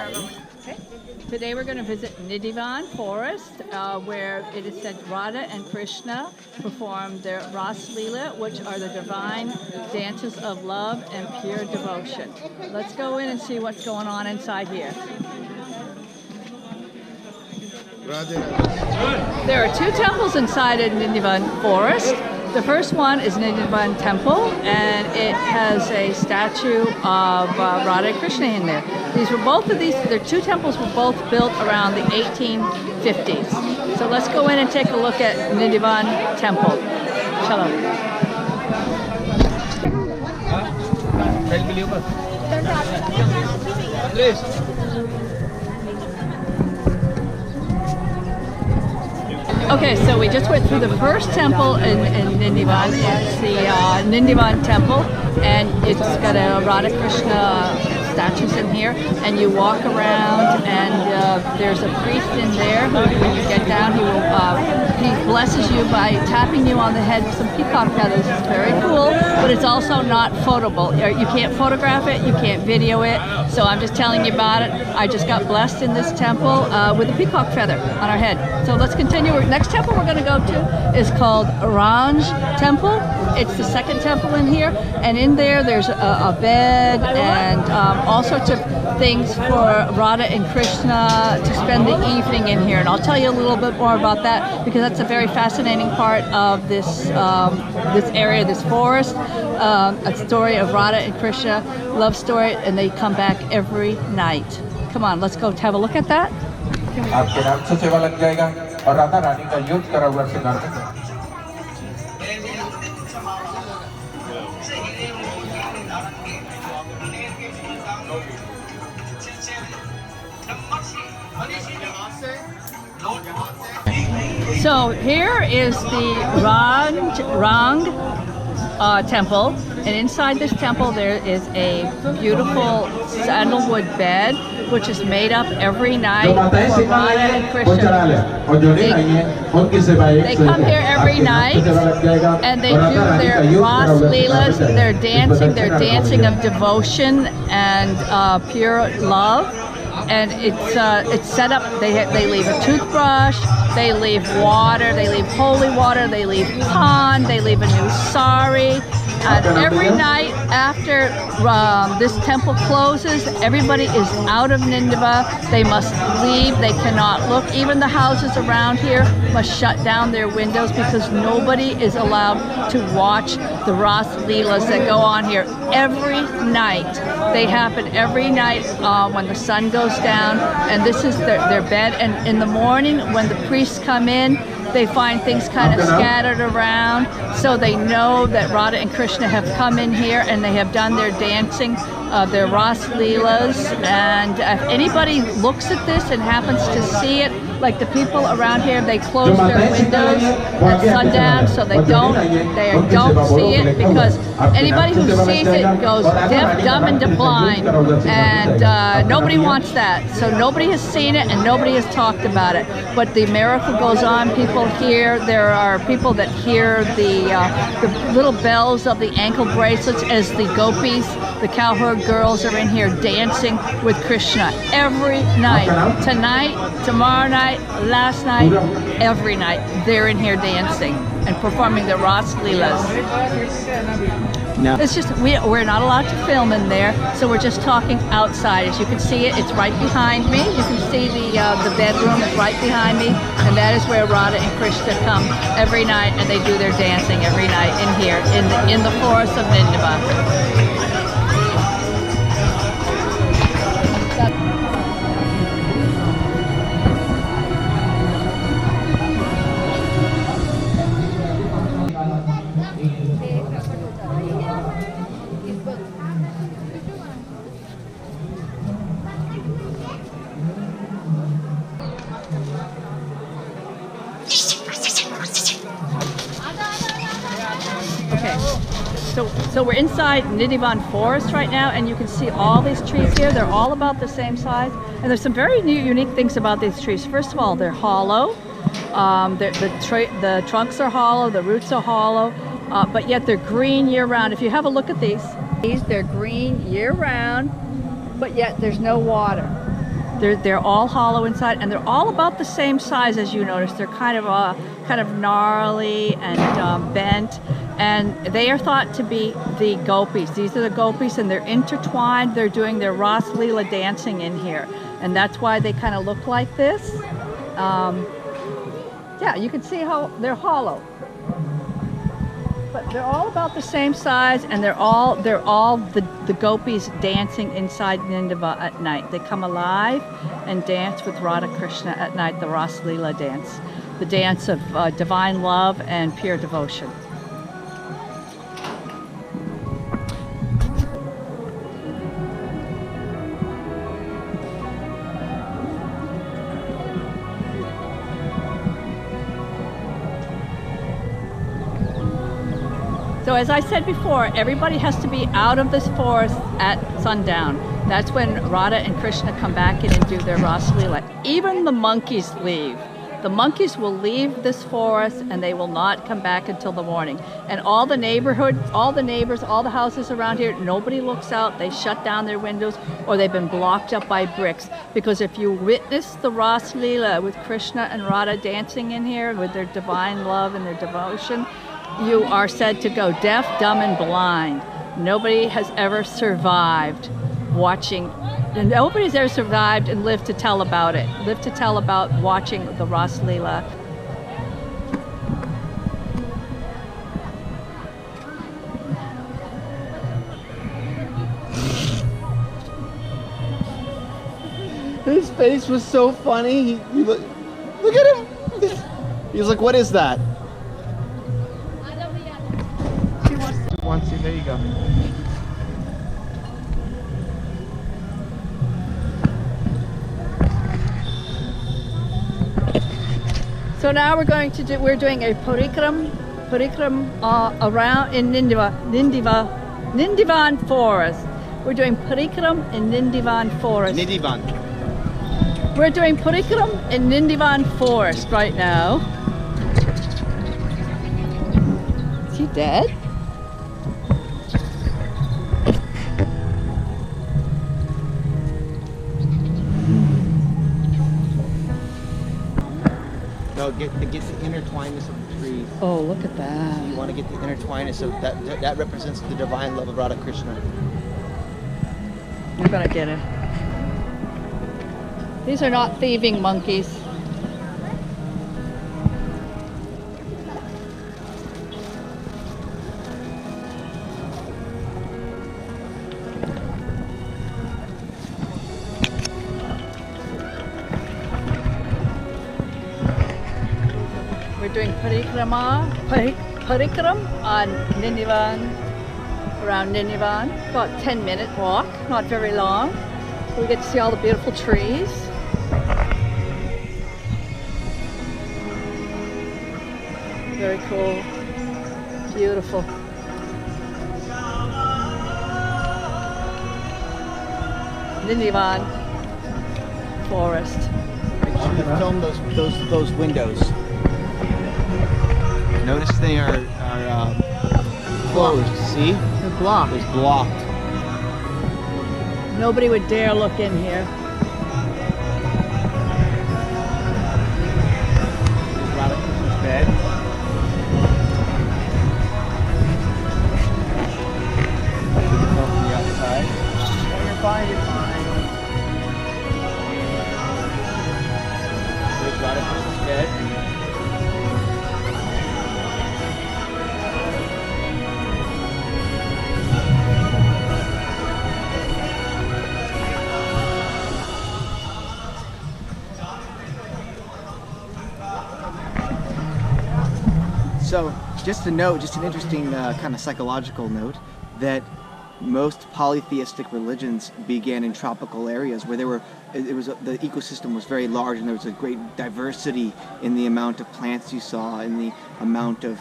Okay. Today we're going to visit Nidhivan Forest, where it is said Radha and Krishna performed their Ras Leela, which are the divine dances of love and pure devotion. Let's go in and see what's going on inside here. There are two temples inside of Nidhivan Forest. The first one is Nidhivan Temple, and it has a statue of Radha and Krishna in there. Their two temples were both built around the 1850s. So let's go in and take a look at Nidhivan Temple. Shalom. Okay, so we just went through the first temple in Nidhivan. It's the Nidhivan Temple, and it's got a Radha Krishna statues in here. And you walk around, and there's a priest in there who, when you get down, he blesses you by tapping you on the head with some peacock feathers. It's very cool, but it's also not photable. You can't photograph it, you can't video it. So I'm just telling you about it. I just got blessed in this temple with a peacock feather on our head. So let's continue. Next temple we're going to go to is called Ranj Temple. It's the second temple in here, and in there's a bed and all sorts of things for Radha and Krishna to spend the evening in here. And I'll tell you a little bit more about that because that's a very fascinating part of this area, this forest. A story of Radha and Krishna, love story, and they come back every night. Come on, let's go have a look at that. So here is the Rang temple, and inside this temple there is a beautiful sandalwood bed, which is made up every night for Radha and Krishna. They come here every night, and they do their Ras Leelas, their dancing of devotion and pure love. And it's set up. They leave a toothbrush, they leave water, they leave holy water, they leave pond, they leave a new sari. And every night after this temple closes, everybody is out of Nidhivan. They must leave. They cannot look. Even the houses around here must shut down their windows because nobody is allowed to watch the Ras Leelas that go on here every night. They happen every night when the sun goes down, and this is their bed. And in the morning when the priests come in, they find things kind of scattered around, so they know that Radha and Krishna have come in here and they have done their dancing, their Ras Leelas. And if anybody looks at this and happens to see it, like the people around here, they close their windows at sundown so they don't see it, because anybody who sees it goes deaf, dumb, and blind, and nobody wants that. So nobody has seen it and nobody has talked about it. But the miracle goes on. People hear. There are people that hear the little bells of the ankle bracelets as the gopis, the cowherd girls, are in here dancing with Krishna every night. Tonight, tomorrow night, last night, every night, they're in here dancing and performing the Ras Leelas. No. It's just, we're not allowed to film in there, so we're just talking outside. As you can see it's right behind me. You can see the bedroom is right behind me, and that is where Radha and Krishna come every night, and they do their dancing every night in here, in the forest of Nidhivan. So we're inside Nidhivan Forest right now, and you can see all these trees here. They're all about the same size, and there's some very unique things about these trees. First of all, they're hollow. The trunks are hollow, the roots are hollow, but yet they're green year-round. If you have a look at these, they're green year-round, but yet there's no water. They're all hollow inside, and they're all about the same size as you notice. They're kind of gnarly and bent, and they are thought to be the gopis. These are the gopis, and they're intertwined. They're doing their Ras Leela dancing in here, and that's why they kind of look like this. Yeah, you can see how they're hollow. But they're all about the same size, and they're all the gopis dancing inside Nindiva at night. They come alive and dance with Radha Krishna at night, the Ras Leela dance, the dance of divine love and pure devotion. So as I said before, everybody has to be out of this forest at sundown. That's when Radha and Krishna come back in and do their Ras Leela. Even the monkeys leave. The monkeys will leave this forest and they will not come back until the morning. And all the neighborhood, all the neighbors, all the houses around here, nobody looks out. They shut down their windows or they've been blocked up by bricks. Because if you witness the Ras Leela with Krishna and Radha dancing in here with their divine love and their devotion, you are said to go deaf, dumb, and blind. Nobody has ever survived watching, and nobody's ever survived and lived to tell about it. Lived to tell about watching the Ras Leela. His face was so funny. Look at him. He was like, "What is that?" Wants you. There you go. So now we're doing a parikram around in Nindivan Forest. We're doing parikram in Nindivan Forest. Nindivan. We're doing parikram in Nindivan Forest right now. Is he dead? No, get the intertwinedness of the trees. Oh, look at that. You want to get the intertwinedness of that represents the divine love of Radha Krishna. I'm gonna get it. These are not thieving monkeys. We're doing parikram on Nindivan, around Nindivan. About 10-minute walk, not very long. We get to see all the beautiful trees. Very cool, beautiful. Nindivan Forest. Film those windows. Notice they are closed. See? They're blocked. It's blocked. Nobody would dare look in here. There's Radha Krishna's bed. You can film from the outside. Oh, you're fine. You're fine. There's Radha Krishna's bed. So, just a note, just an interesting kind of psychological note, that most polytheistic religions began in tropical areas where the ecosystem was very large and there was a great diversity in the amount of plants you saw and the amount of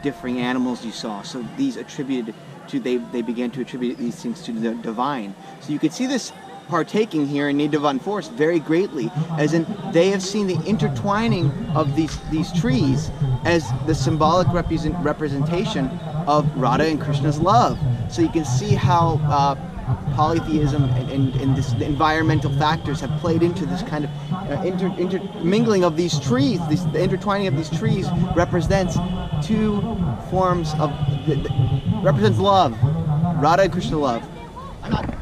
differing animals you saw. So these they began to attribute these things to the divine. So you could see this partaking here in Nidhavan Forest very greatly, as in they have seen the intertwining of these trees as the symbolic representation of Radha and Krishna's love. So you can see how polytheism and the environmental factors have played into this kind of intermingling of these trees. The intertwining of these trees represents two forms of represents love, Radha and Krishna love. I'm not